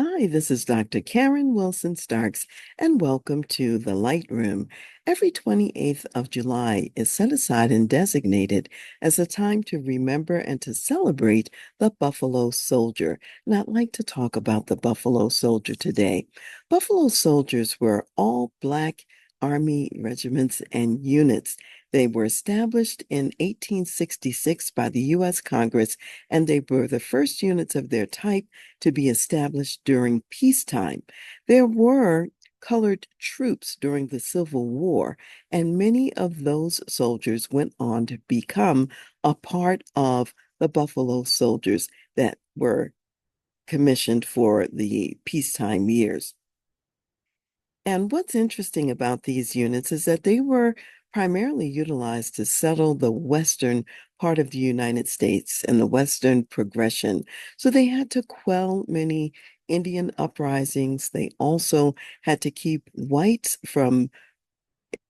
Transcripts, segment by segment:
Hi, this is Dr. Karen Wilson Starks, and welcome to the Light Room. Every 28th of July is set aside and designated as a time to remember and to celebrate the Buffalo Soldier. And I'd like to talk about the Buffalo Soldier today. Buffalo Soldiers were all Black Army regiments and units. They were established in 1866 by the U.S. Congress, and they were the first units of their type to be established during peacetime. There were colored troops during the Civil War, and many of those soldiers went on to become a part of the Buffalo Soldiers that were commissioned for the peacetime years. And what's interesting about these units is that they were primarily utilized to settle the western part of the United States and the western progression. So they had to quell many Indian uprisings. They also had to keep whites from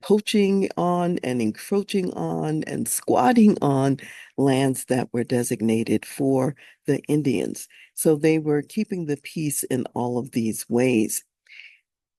poaching on and encroaching on and squatting on lands that were designated for the Indians. So they were keeping the peace in all of these ways.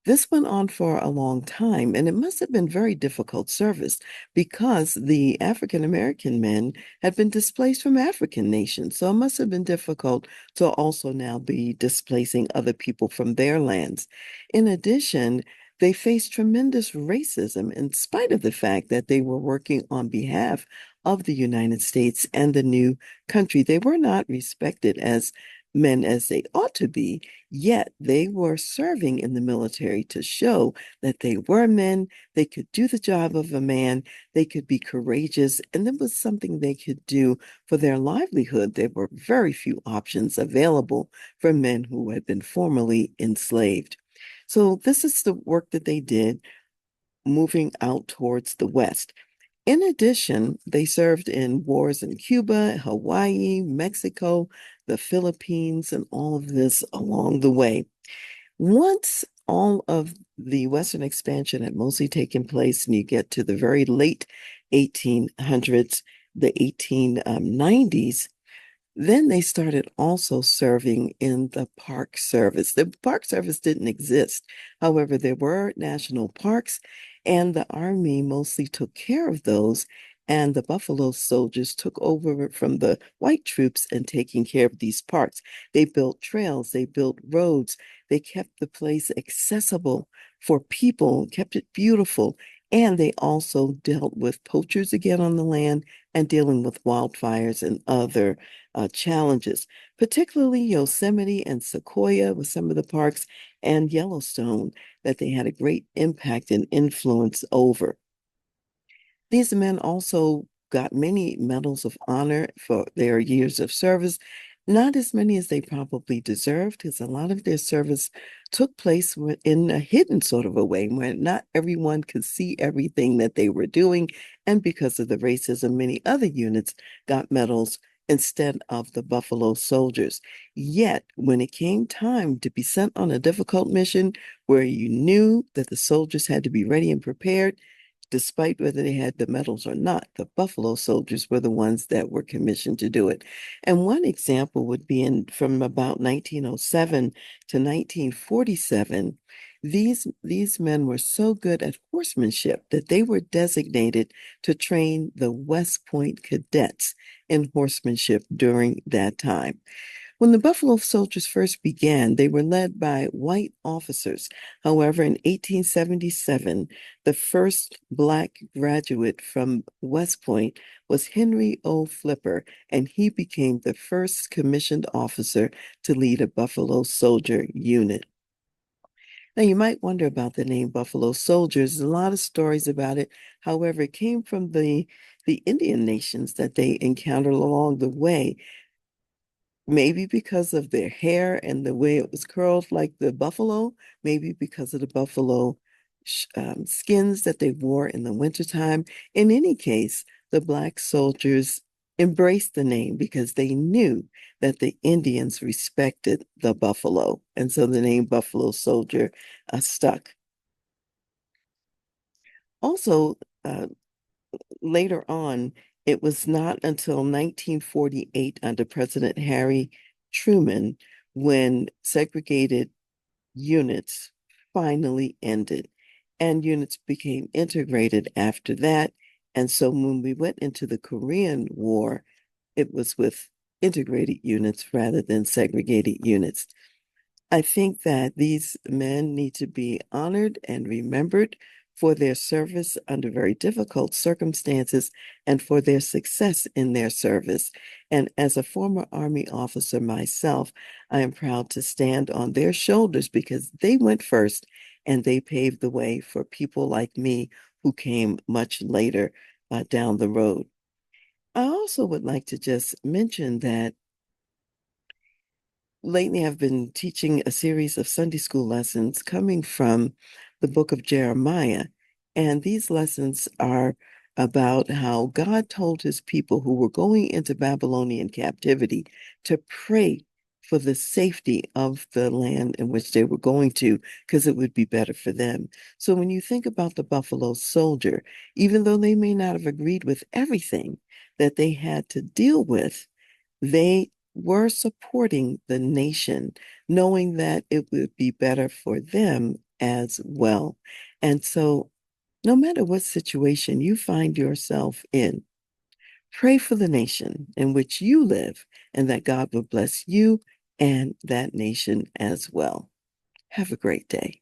This went on for a long time, and it must have been very difficult service because the African American men had been displaced from African nations. So it must have been difficult to also now be displacing other people from their lands. In addition, they faced tremendous racism in spite of the fact that they were working on behalf of the United States and the new country. They were not respected as men as they ought to be. Yet they were serving in the military to show that they were men, they could do the job of a man, they could be courageous, and there was something they could do for their livelihood. There were very few options available for men who had been formerly enslaved. So, this is the work that they did moving out towards the West. In addition, they served in wars in Cuba, Hawaii, Mexico, the Philippines, and all of this along the way. Once all of the Western expansion had mostly taken place, and you get to the very late 1800s, the 1890s, then they started also serving in the Park Service. The Park Service didn't exist. However, there were national parks, and the Army mostly took care of those. And the Buffalo Soldiers took over from the white troops and taking care of these parks. They built trails, they built roads, they kept the place accessible for people, kept it beautiful. And they also dealt with poachers again on the land and dealing with wildfires and other challenges, particularly Yosemite and Sequoia with some of the parks, and Yellowstone, that they had a great impact and influence over. These men also got many medals of honor for their years of service, not as many as they probably deserved, because a lot of their service took place in a hidden sort of a way where not everyone could see everything that they were doing. And because of the racism, many other units got medals instead of the Buffalo Soldiers. Yet, when it came time to be sent on a difficult mission where you knew that the soldiers had to be ready and prepared, despite whether they had the medals or not, the Buffalo Soldiers were the ones that were commissioned to do it. And one example would be from about 1907 to 1947. These men were so good at horsemanship that they were designated to train the West Point cadets in horsemanship during that time. When the Buffalo Soldiers first began, they were led by white officers. However, in 1877, the first Black graduate from West Point was Henry O. Flipper, and he became the first commissioned officer to lead a Buffalo Soldier unit. Now, you might wonder about the name Buffalo Soldiers. There's a lot of stories about it. However, it came from the Indian nations that they encountered along the way. Maybe because of their hair and the way it was curled like the buffalo, maybe because of the buffalo skins that they wore in the wintertime. In any case, the Black soldiers embraced the name because they knew that the Indians respected the buffalo. And so the name Buffalo Soldier stuck. Also, later on, it was not until 1948 under President Harry Truman when segregated units finally ended and units became integrated after that. And so when we went into the Korean War, it was with integrated units rather than segregated units. I think that these men need to be honored and remembered for their service under very difficult circumstances and for their success in their service. And as a former Army officer myself, I am proud to stand on their shoulders because they went first and they paved the way for people like me who came much later down the road. I also would like to just mention that lately I've been teaching a series of Sunday school lessons coming from the book of Jeremiah. And these lessons are about how God told his people who were going into Babylonian captivity to pray for the safety of the land in which they were going to, because it would be better for them. So when you think about the Buffalo Soldier, even though they may not have agreed with everything that they had to deal with, they were supporting the nation, knowing that it would be better for them as well. And so, no matter what situation you find yourself in, pray for the nation in which you live and that God will bless you and that nation as well. Have a great day.